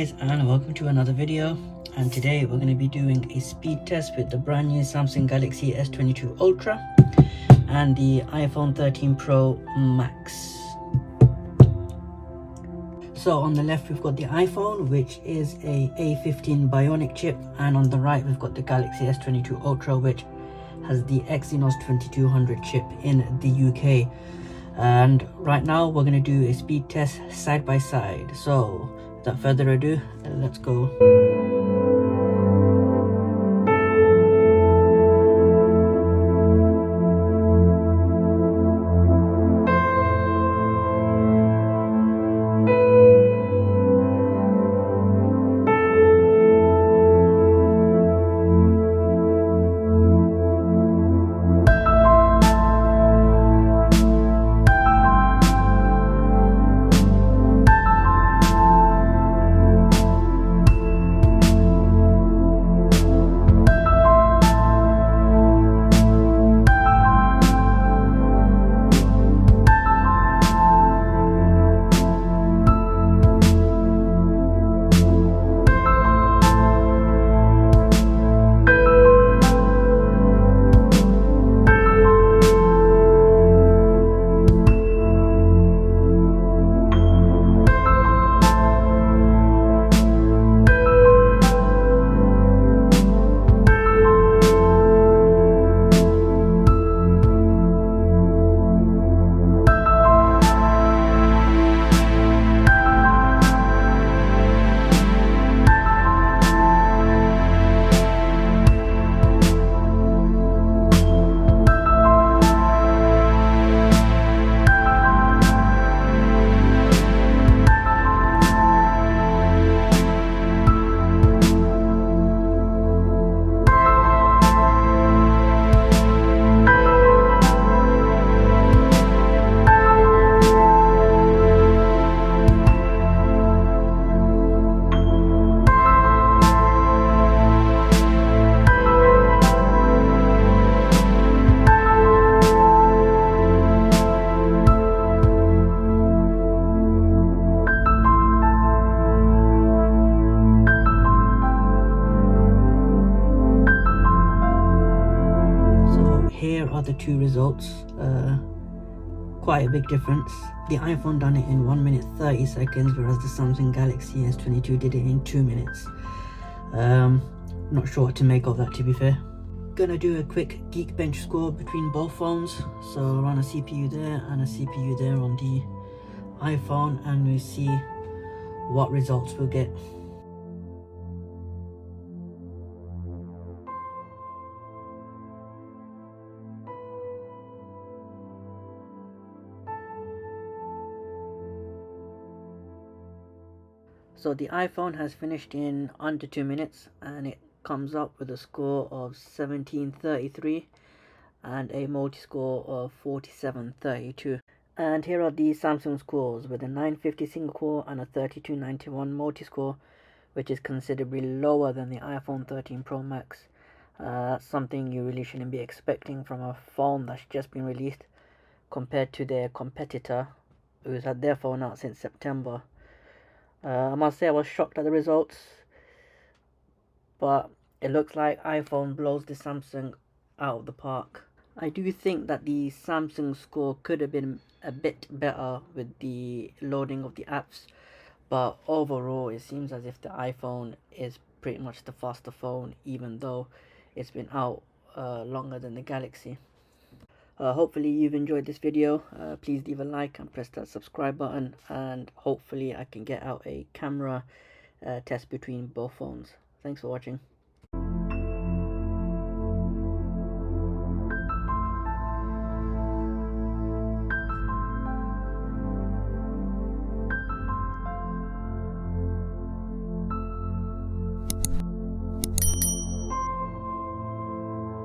guys, and welcome to another video. And today we're going to be doing a speed test with the brand new Samsung Galaxy S22 Ultra and the iPhone 13 Pro Max. So on the left we've got the iPhone, which is a A15 Bionic chip, and on the right we've got the Galaxy S22 Ultra, which has the Exynos 2200 chip in the UK. And right now we're going to do a speed test side by side. So without further ado, let's go. Here are the two results. Quite a big difference. The iPhone done it in 1 minute 30 seconds, whereas the Samsung Galaxy S22 did it in 2 minutes. Not sure what to make of that, to be fair. Gonna do a quick Geekbench score between both phones. So run a CPU there and a CPU there on the iPhone, and we see what results we'll get. So the iPhone has finished in under 2 minutes, and it comes up with a score of 1733 and a multi-score of 4732. And here are the Samsung scores, with a 950 single core and a 3291 multi-score, which is considerably lower than the iPhone 13 Pro Max. That's something you really shouldn't be expecting from a phone that's just been released, compared to their competitor, who's had their phone out since September. I must say I was shocked at the results, but it looks like iPhone blows the Samsung out of the park. I do think that the Samsung score could have been a bit better with the loading of the apps, but overall it seems as if the iPhone is pretty much the faster phone, even though it's been out longer than the Galaxy. Hopefully you've enjoyed this video. Please leave a like and press that subscribe button, and hopefully I can get out a camera test between both phones. Thanks for watching.